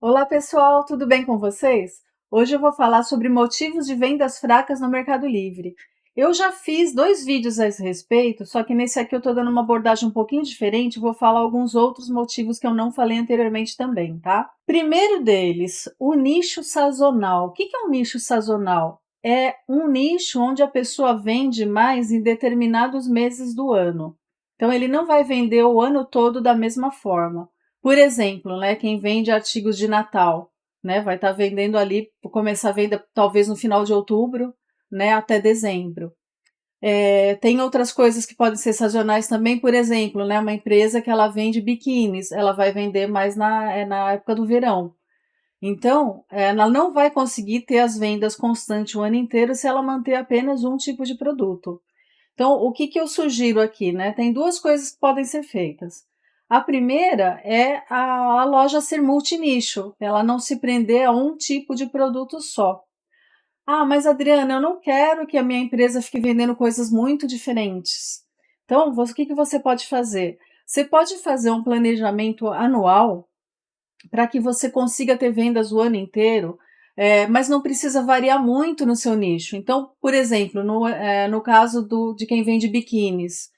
Olá pessoal, tudo bem com vocês? Hoje eu vou falar sobre motivos de vendas fracas no Mercado Livre. Eu já fiz dois vídeos a esse respeito, só que nesse aqui eu estou dando uma abordagem um pouquinho diferente, vou falar alguns outros motivos que eu não falei anteriormente também, tá? Primeiro deles, o nicho sazonal. O que é um nicho sazonal? É um nicho onde a pessoa vende mais em determinados meses do ano. Então ele não vai vender o ano todo da mesma forma. Por exemplo, né, quem vende artigos de Natal, né, vai estar vendendo ali, começar a venda talvez no final de outubro, né, até dezembro. Tem outras coisas que podem ser sazonais também, por exemplo, né, uma empresa que ela vende biquínis, ela vai vender mais na época do verão. Então, ela não vai conseguir ter as vendas constantes o ano inteiro se ela manter apenas um tipo de produto. Então, o que eu sugiro aqui, né? Tem duas coisas que podem ser feitas. A primeira é a loja ser multinicho, ela não se prender a um tipo de produto só. Ah, mas Adriana, eu não quero que a minha empresa fique vendendo coisas muito diferentes. Então, o que você pode fazer? Você pode fazer um planejamento anual para que você consiga ter vendas o ano inteiro, mas não precisa variar muito no seu nicho. Então, por exemplo, no caso de quem vende biquínis,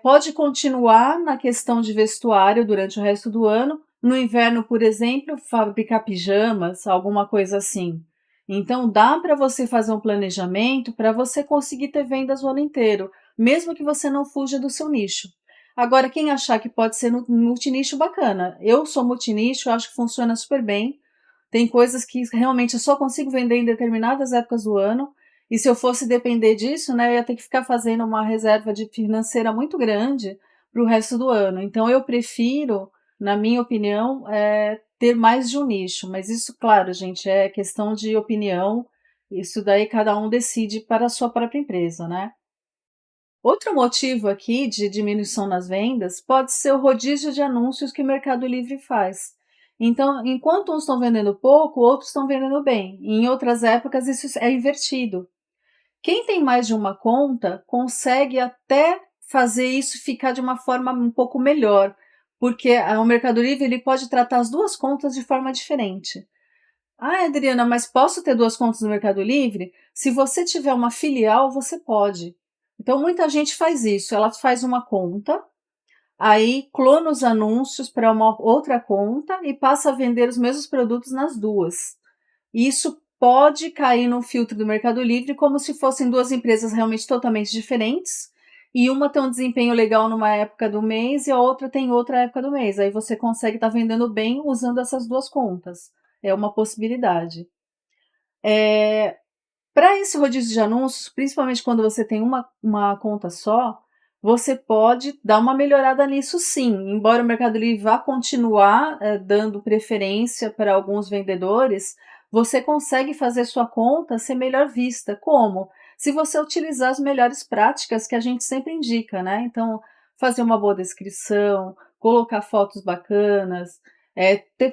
pode continuar na questão de vestuário durante o resto do ano. No inverno, por exemplo, fabricar pijamas, alguma coisa assim. Então, dá para você fazer um planejamento para você conseguir ter vendas o ano inteiro, mesmo que você não fuja do seu nicho. Agora, quem achar que pode ser multinicho, bacana. Eu sou multinicho, eu acho que funciona super bem. Tem coisas que realmente eu só consigo vender em determinadas épocas do ano. E se eu fosse depender disso, né, eu ia ter que ficar fazendo uma reserva de financeira muito grande para o resto do ano. Então eu prefiro, na minha opinião, ter mais de um nicho. Mas isso, claro, gente, é questão de opinião. Isso daí cada um decide para a sua própria empresa, né? Outro motivo aqui de diminuição nas vendas pode ser o rodízio de anúncios que o Mercado Livre faz. Então, enquanto uns estão vendendo pouco, outros estão vendendo bem. E em outras épocas, isso é invertido. Quem tem mais de uma conta consegue até fazer isso ficar de uma forma um pouco melhor, porque o Mercado Livre ele pode tratar as duas contas de forma diferente. Ah, Adriana, mas posso ter duas contas no Mercado Livre? Se você tiver uma filial, você pode. Então, muita gente faz isso. Ela faz uma conta, aí clona os anúncios para uma outra conta e passa a vender os mesmos produtos nas duas. Isso pode cair no filtro do Mercado Livre como se fossem duas empresas realmente totalmente diferentes. E uma tem um desempenho legal numa época do mês e a outra tem outra época do mês. Aí você consegue estar vendendo bem usando essas duas contas. É uma possibilidade. Para esse rodízio de anúncios, principalmente quando você tem uma conta só, você pode dar uma melhorada nisso sim. Embora o Mercado Livre vá continuar dando preferência para alguns vendedores, você consegue fazer sua conta ser melhor vista. Como? Se você utilizar as melhores práticas que a gente sempre indica, né? Então, fazer uma boa descrição, colocar fotos bacanas,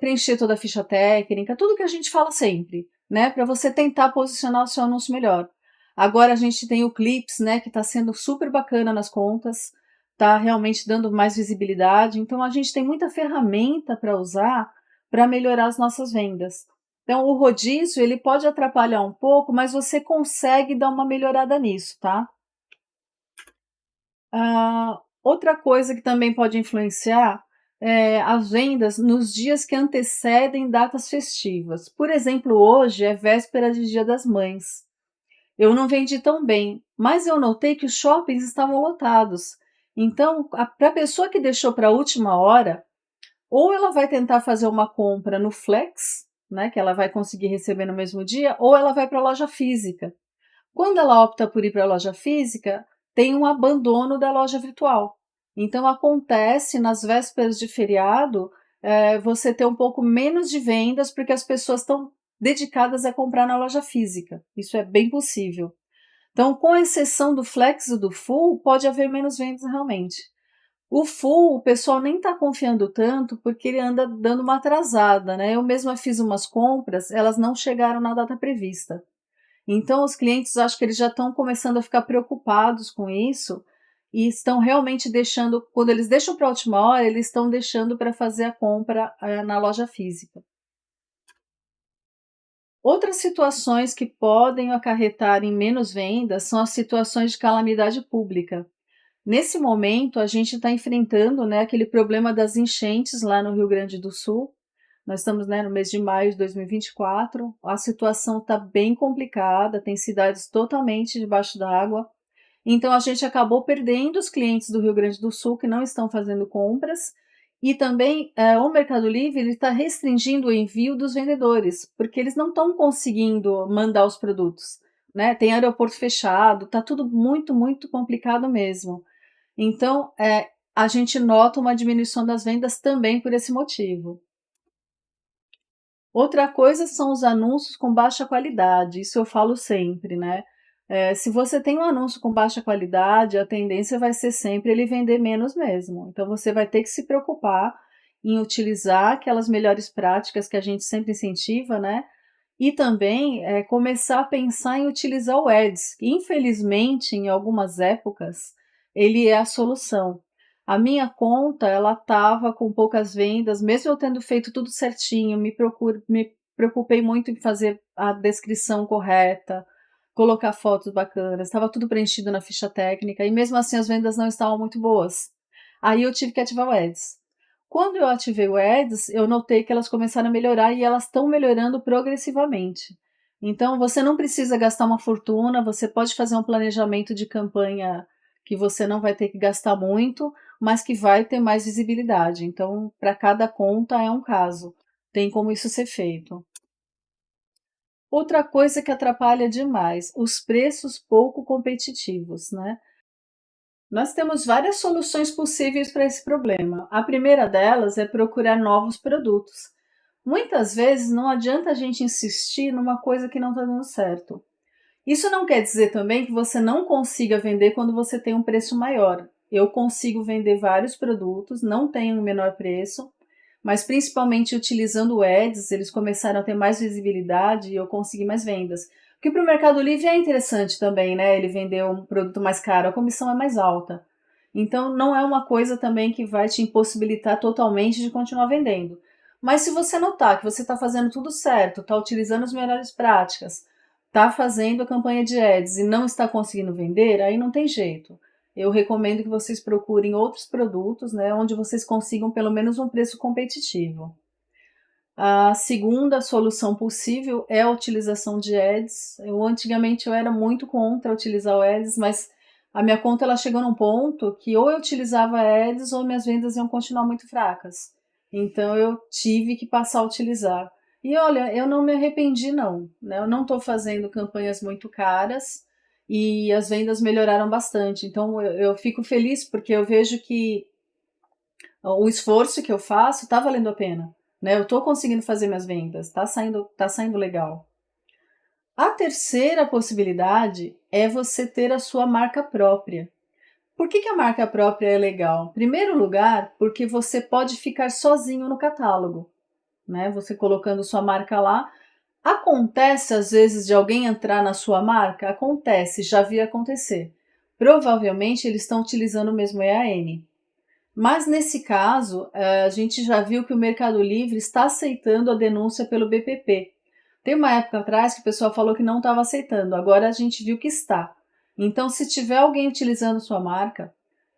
preencher toda a ficha técnica, tudo que a gente fala sempre, né, para você tentar posicionar o seu anúncio melhor. Agora a gente tem o Clips, né, que está sendo super bacana nas contas, está realmente dando mais visibilidade. Então a gente tem muita ferramenta para usar para melhorar as nossas vendas. Então o rodízio ele pode atrapalhar um pouco, mas você consegue dar uma melhorada nisso, tá? Outra coisa que também pode influenciar é as vendas nos dias que antecedem datas festivas. Por exemplo, hoje é véspera de Dia das Mães. Eu não vendi tão bem, mas eu notei que os shoppings estavam lotados. Então, para a pessoa que deixou para a última hora, ou ela vai tentar fazer uma compra no Flex, né, que ela vai conseguir receber no mesmo dia, ou ela vai para a loja física. Quando ela opta por ir para a loja física, tem um abandono da loja virtual. Então acontece nas vésperas de feriado, você ter um pouco menos de vendas porque as pessoas estão dedicadas a comprar na loja física. Isso é bem possível. Então, com exceção do Flex e do Full, pode haver menos vendas realmente. O Full, o pessoal nem está confiando tanto porque ele anda dando uma atrasada, né? Eu mesma fiz umas compras, elas não chegaram na data prevista. Então, os clientes, acho que eles já estão começando a ficar preocupados com isso e estão realmente deixando, quando eles deixam para a última hora, eles estão deixando para fazer a compra na loja física. Outras situações que podem acarretar em menos vendas são as situações de calamidade pública. Nesse momento, a gente está enfrentando, né, aquele problema das enchentes lá no Rio Grande do Sul. Nós estamos, né, no mês de maio de 2024. A situação está bem complicada, tem cidades totalmente debaixo d'água. Então, a gente acabou perdendo os clientes do Rio Grande do Sul que não estão fazendo compras. E também o Mercado Livre está restringindo o envio dos vendedores, porque eles não estão conseguindo mandar os produtos. Né? Tem aeroporto fechado, está tudo muito, muito complicado mesmo. Então, a gente nota uma diminuição das vendas também por esse motivo. Outra coisa são os anúncios com baixa qualidade, isso eu falo sempre, né? Se você tem um anúncio com baixa qualidade, a tendência vai ser sempre ele vender menos mesmo. Então você vai ter que se preocupar em utilizar aquelas melhores práticas que a gente sempre incentiva, né? E também começar a pensar em utilizar o Ads. Infelizmente, em algumas épocas, ele é a solução. A minha conta, ela estava com poucas vendas, mesmo eu tendo feito tudo certinho, me preocupei muito em fazer a descrição correta, colocar fotos bacanas, estava tudo preenchido na ficha técnica, e mesmo assim as vendas não estavam muito boas. Aí eu tive que ativar o Ads. Quando eu ativei o Ads, eu notei que elas começaram a melhorar e elas estão melhorando progressivamente. Então, você não precisa gastar uma fortuna, você pode fazer um planejamento de campanha que você não vai ter que gastar muito, mas que vai ter mais visibilidade. Então, para cada conta é um caso. Tem como isso ser feito. Outra coisa que atrapalha demais, os preços pouco competitivos, né? Nós temos várias soluções possíveis para esse problema. A primeira delas é procurar novos produtos. Muitas vezes não adianta a gente insistir numa coisa que não está dando certo. Isso não quer dizer também que você não consiga vender quando você tem um preço maior. Eu consigo vender vários produtos, não tenho o menor preço, mas principalmente utilizando o Ads, eles começaram a ter mais visibilidade e eu consegui mais vendas. Porque para o Mercado Livre é interessante também, né? Ele vender um produto mais caro, a comissão é mais alta. Então não é uma coisa também que vai te impossibilitar totalmente de continuar vendendo. Mas se você notar que você está fazendo tudo certo, está utilizando as melhores práticas, está fazendo a campanha de ads e não está conseguindo vender, aí não tem jeito. Eu recomendo que vocês procurem outros produtos, né, onde vocês consigam pelo menos um preço competitivo. A segunda solução possível é a utilização de ads. Antigamente eu era muito contra utilizar o ads, mas a minha conta ela chegou num ponto que ou eu utilizava ads ou minhas vendas iam continuar muito fracas. Então eu tive que passar a utilizar. E olha, eu não me arrependi não, né? Eu não estou fazendo campanhas muito caras e as vendas melhoraram bastante. Então eu fico feliz porque eu vejo que o esforço que eu faço está valendo a pena, né? Eu estou conseguindo fazer minhas vendas, tá saindo legal. A terceira possibilidade é você ter a sua marca própria. Por que a marca própria é legal? Em primeiro lugar, porque você pode ficar sozinho no catálogo, né? Você colocando sua marca lá. Acontece às vezes de alguém entrar na sua marca? Acontece, já vi acontecer. Provavelmente eles estão utilizando o mesmo EAN. Mas nesse caso, a gente já viu que o Mercado Livre está aceitando a denúncia pelo BPP. Tem uma época atrás que o pessoal falou que não estava aceitando, agora a gente viu que está. Então, se tiver alguém utilizando sua marca,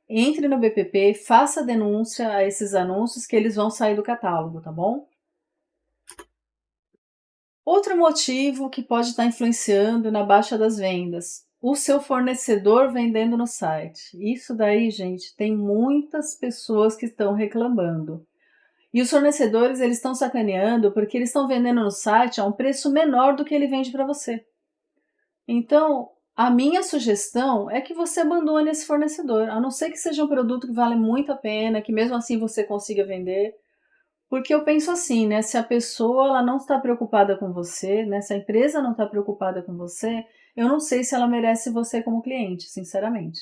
entre no BPP, faça denúncia a esses anúncios que eles vão sair do catálogo, tá bom? Outro motivo que pode estar influenciando na baixa das vendas, o seu fornecedor vendendo no site. Isso daí, gente, tem muitas pessoas que estão reclamando. E os fornecedores, eles estão sacaneando porque eles estão vendendo no site a um preço menor do que ele vende para você. Então, a minha sugestão é que você abandone esse fornecedor, a não ser que seja um produto que vale muito a pena, que mesmo assim você consiga vender. Porque eu penso assim, né? Se a pessoa ela não está preocupada com você, né? Se a empresa não está preocupada com você, eu não sei se ela merece você como cliente, sinceramente.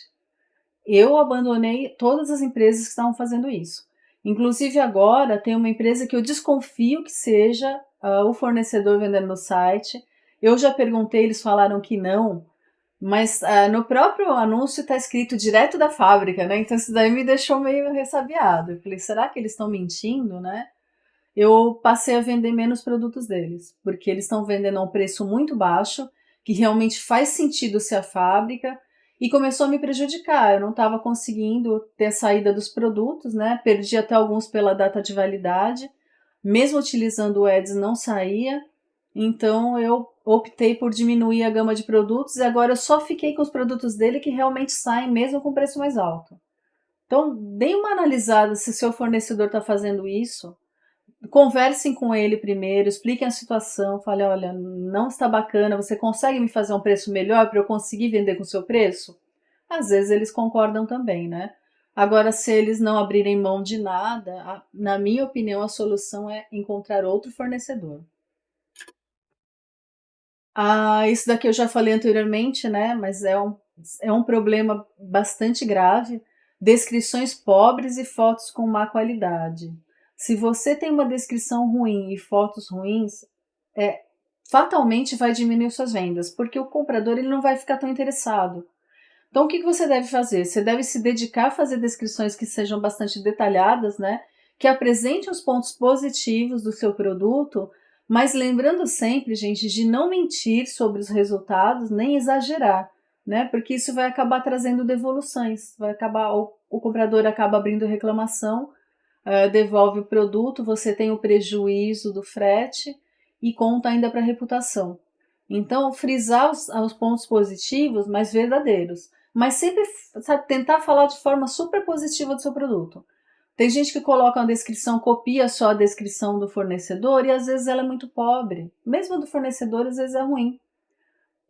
Eu abandonei todas as empresas que estavam fazendo isso. Inclusive agora tem uma empresa que eu desconfio que seja o fornecedor vendendo no site. Eu já perguntei, eles falaram que não, mas no próprio anúncio está escrito direto da fábrica, né? Então isso daí me deixou meio ressabiado. Eu falei, será que eles estão mentindo, né? eu passei a vender menos produtos deles, porque eles estão vendendo a um preço muito baixo, que realmente faz sentido ser a fábrica, e começou a me prejudicar. Eu não estava conseguindo ter a saída dos produtos, né? Perdi até alguns pela data de validade, mesmo utilizando o Ads não saía, então eu optei por diminuir a gama de produtos e agora eu só fiquei com os produtos dele que realmente saem mesmo com preço mais alto. Então, dê uma analisada se seu fornecedor está fazendo isso. Conversem com ele primeiro, expliquem a situação, fale, olha, não está bacana, você consegue me fazer um preço melhor para eu conseguir vender com o seu preço? Às vezes eles concordam também, né? Agora, se eles não abrirem mão de nada, na minha opinião, a solução é encontrar outro fornecedor. Ah, isso daqui eu já falei anteriormente, né? Mas é um problema bastante grave. Descrições pobres e fotos com má qualidade. Se você tem uma descrição ruim e fotos ruins, é, fatalmente vai diminuir suas vendas, porque o comprador ele não vai ficar tão interessado. Então, o que você deve fazer? Você deve se dedicar a fazer descrições que sejam bastante detalhadas, né? Que apresentem os pontos positivos do seu produto, mas lembrando sempre, gente, de não mentir sobre os resultados, nem exagerar, né? Porque isso vai acabar trazendo devoluções, vai acabar, o comprador acaba abrindo reclamação, devolve o produto, você tem o prejuízo do frete e conta ainda para a reputação. Então, frisar os pontos positivos, mas verdadeiros. Mas sempre, sabe, tentar falar de forma super positiva do seu produto. Tem gente que coloca uma descrição, copia só a descrição do fornecedor e às vezes ela é muito pobre. Mesmo do fornecedor, às vezes é ruim.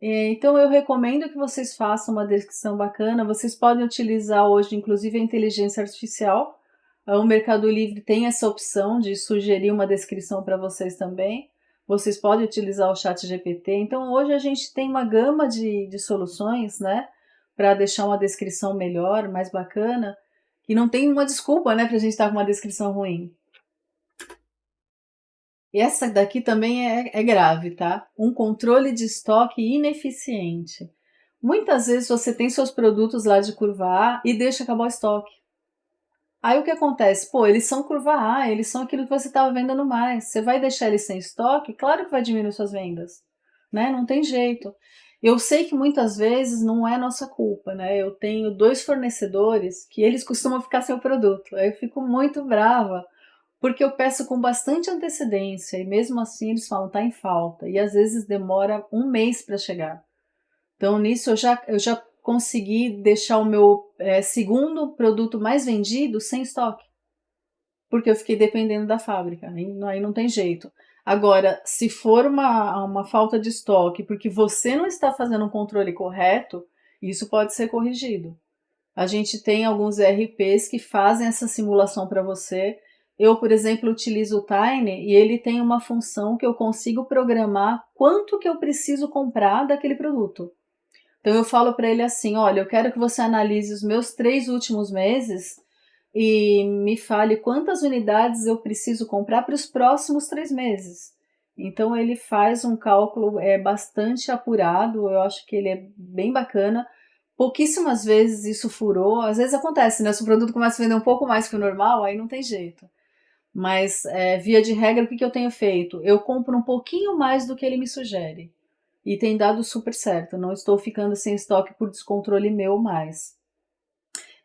Então eu recomendo que vocês façam uma descrição bacana. Vocês podem utilizar hoje, inclusive, a inteligência artificial. O Mercado Livre tem essa opção de sugerir uma descrição para vocês também. Vocês podem utilizar o chat GPT. Então hoje a gente tem uma gama de soluções, né? Para deixar uma descrição melhor, mais bacana. E não tem uma desculpa, né, para a gente estar com uma descrição ruim. E essa daqui também é grave, tá? Um controle de estoque ineficiente. Muitas vezes você tem seus produtos lá de curva A e deixa acabar o estoque. Aí o que acontece? Pô, eles são curva A, eles são aquilo que você estava vendendo mais. Você vai deixar eles sem estoque? Claro que vai diminuir suas vendas, né? Não tem jeito. Eu sei que muitas vezes não é nossa culpa, né? Eu tenho 2 fornecedores que eles costumam ficar sem o produto. Aí eu fico muito brava, porque eu peço com bastante antecedência e mesmo assim eles falam tá em falta e às vezes demora um mês para chegar. Então nisso eu já consegui deixar o meu segundo produto mais vendido sem estoque, porque eu fiquei dependendo da fábrica, aí não tem jeito. Agora, se for uma falta de estoque porque você não está fazendo um controle correto, isso pode ser corrigido. A gente tem alguns ERPs que fazem essa simulação para você. Eu, por exemplo, utilizo o Tiny e ele tem uma função que eu consigo programar quanto que eu preciso comprar daquele produto. Então eu falo para ele assim, olha, eu quero que você analise os meus 3 últimos meses e me fale quantas unidades eu preciso comprar para os próximos 3 meses. Então ele faz um cálculo bastante apurado, eu acho que ele é bem bacana. Pouquíssimas vezes isso furou, às vezes acontece, né? Se o produto começa a vender um pouco mais que o normal, aí não tem jeito. Mas, via de regra, o que eu tenho feito? Eu compro um pouquinho mais do que ele me sugere. E tem dado super certo, não estou ficando sem estoque por descontrole meu mais.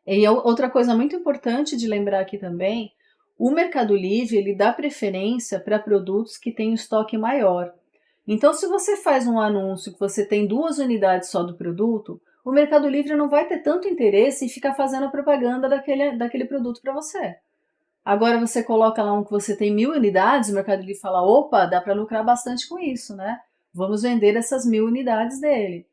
E outra coisa muito importante de lembrar aqui também, o Mercado Livre ele dá preferência para produtos que têm estoque maior. Então, se você faz um anúncio que você tem 2 unidades só do produto, o Mercado Livre não vai ter tanto interesse em ficar fazendo a propaganda daquele produto para você. Agora você coloca lá um que você tem 1.000 unidades, o Mercado Livre fala, opa, dá para lucrar bastante com isso, né? Vamos vender essas 1.000 unidades dele.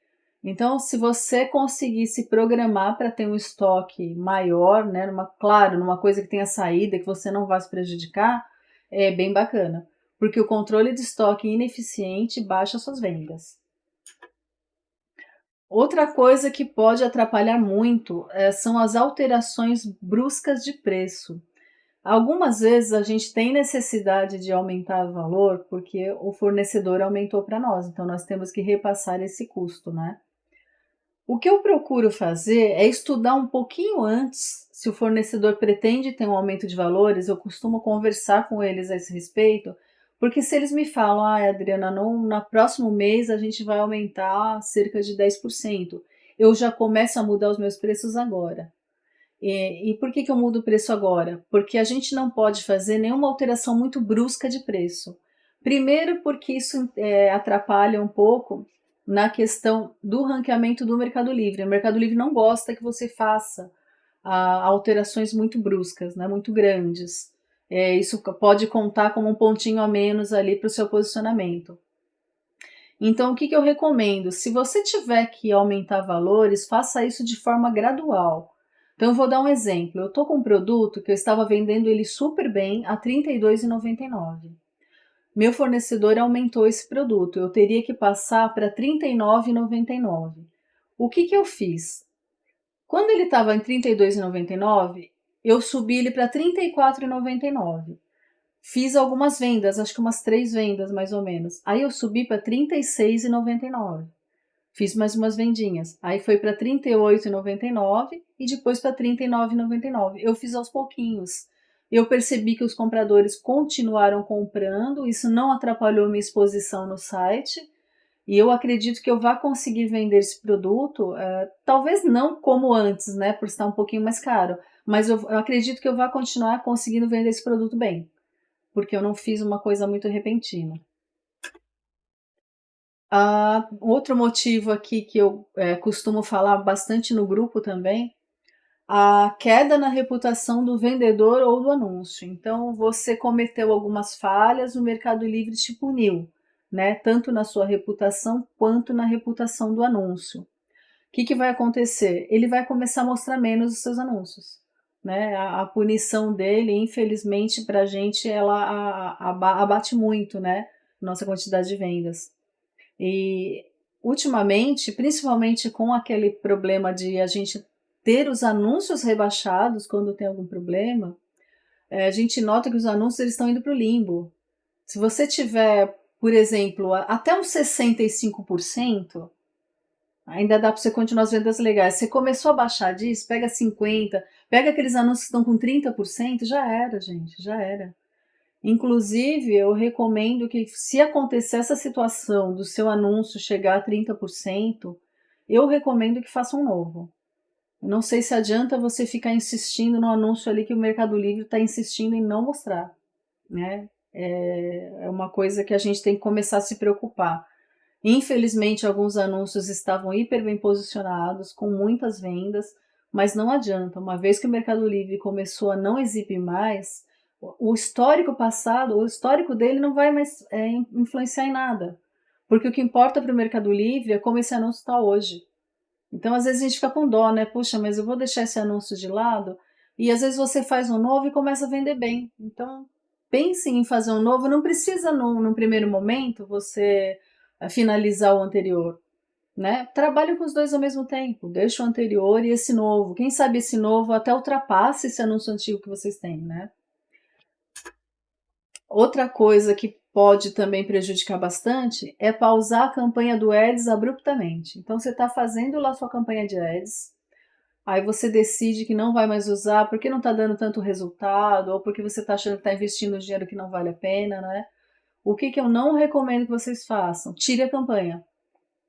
Então, se você conseguir se programar para ter um estoque maior, né, claro, numa coisa que tenha saída, que você não vai se prejudicar, é bem bacana. Porque o controle de estoque ineficiente baixa suas vendas. Outra coisa que pode atrapalhar muito são as alterações bruscas de preço. Algumas vezes a gente tem necessidade de aumentar o valor porque o fornecedor aumentou para nós, então nós temos que repassar esse custo, né? O que eu procuro fazer é estudar um pouquinho antes se o fornecedor pretende ter um aumento de valores, eu costumo conversar com eles a esse respeito, porque se eles me falam, ah, Adriana, no próximo mês a gente vai aumentar cerca de 10%, eu já começo a mudar os meus preços agora. E por que eu mudo o preço agora? Porque a gente não pode fazer nenhuma alteração muito brusca de preço. Primeiro, porque isso atrapalha um pouco na questão do ranqueamento do Mercado Livre. O Mercado Livre não gosta que você faça alterações muito bruscas, né, muito grandes. Isso pode contar como um pontinho a menos ali para o seu posicionamento. Então, o que eu recomendo? Se você tiver que aumentar valores, faça isso de forma gradual. Então, eu vou dar um exemplo. Eu estou com um produto que eu estava vendendo ele super bem a R$ 32,99. Meu fornecedor aumentou esse produto. Eu teria que passar para R$ 39,99. O que eu fiz? Quando ele estava em R$ 32,99, eu subi ele para R$ 34,99. Fiz algumas vendas, acho que umas 3 vendas mais ou menos. Aí eu subi para R$ 36,99. Fiz mais umas vendinhas. Aí foi para R$ 38,99 e depois para R$ 39,99. Eu fiz aos pouquinhos. Eu percebi que os compradores continuaram comprando, isso não atrapalhou minha exposição no site. E eu acredito que eu vá conseguir vender esse produto, talvez não como antes, né, por estar um pouquinho mais caro, mas eu acredito que eu vá continuar conseguindo vender esse produto bem, porque eu não fiz uma coisa muito repentina. Outro motivo aqui que eu costumo falar bastante no grupo também, a queda na reputação do vendedor ou do anúncio. Então, você cometeu algumas falhas, o Mercado Livre te puniu, né? Tanto na sua reputação quanto na reputação do anúncio. O que vai acontecer? Ele vai começar a mostrar menos os seus anúncios, né? A punição dele, infelizmente, para a gente, ela abate muito, né? Nossa quantidade de vendas. E ultimamente, principalmente com aquele problema de a gente ter os anúncios rebaixados quando tem algum problema, a gente nota que os anúncios eles estão indo para o limbo. Se você tiver, por exemplo, até uns 65%, ainda dá para você continuar as vendas legais. Você começou a baixar disso, pega 50%, pega aqueles anúncios que estão com 30%, já era, gente, já era. Inclusive, eu recomendo que, se acontecer essa situação do seu anúncio chegar a 30%, eu recomendo que faça um novo. Eu não sei se adianta você ficar insistindo no anúncio ali que o Mercado Livre está insistindo em não mostrar, né? É uma coisa que a gente tem que começar a se preocupar. Infelizmente, alguns anúncios estavam hiper bem posicionados, com muitas vendas, mas não adianta. Uma vez que o Mercado Livre começou a não exibir mais, o histórico passado, o histórico dele não vai mais influenciar em nada. Porque o que importa para o Mercado Livre é como esse anúncio está hoje. Então, às vezes a gente fica com dó, né? Puxa, mas eu vou deixar esse anúncio de lado. E às vezes você faz um novo e começa a vender bem. Então, pense em fazer um novo. Não precisa, num primeiro momento, você finalizar o anterior, né? Trabalhe com os dois ao mesmo tempo. Deixa o anterior e esse novo. Quem sabe esse novo até ultrapassa esse anúncio antigo que vocês têm, né? Outra coisa que pode também prejudicar bastante é pausar a campanha do Ads abruptamente. Então, você está fazendo lá sua campanha de Ads, aí você decide que não vai mais usar porque não está dando tanto resultado, ou porque você está achando que está investindo dinheiro que não vale a pena, né? O que eu não recomendo que vocês façam? Tire a campanha.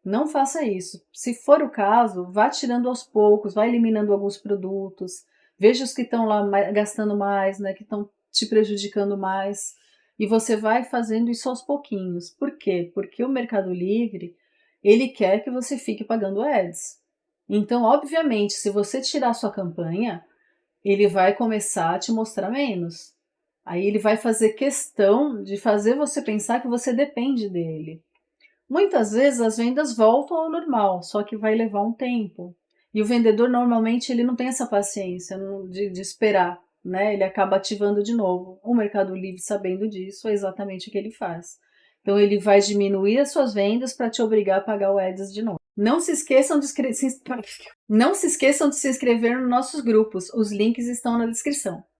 Não faça isso. Se for o caso, vá tirando aos poucos, vá eliminando alguns produtos, veja os que estão lá gastando mais, né, que estão te prejudicando mais, e você vai fazendo isso aos pouquinhos. Por quê? Porque o Mercado Livre, ele quer que você fique pagando ads. Então, obviamente, se você tirar sua campanha, ele vai começar a te mostrar menos. Aí ele vai fazer questão de fazer você pensar que você depende dele. Muitas vezes as vendas voltam ao normal, só que vai levar um tempo. E o vendedor normalmente ele não tem essa paciência de esperar, né? Ele acaba ativando de novo. O Mercado Livre, sabendo disso, é exatamente o que ele faz. Então ele vai diminuir as suas vendas para te obrigar a pagar o Ads de novo. Não se esqueçam de se inscrever nos nossos grupos. Os links estão na descrição.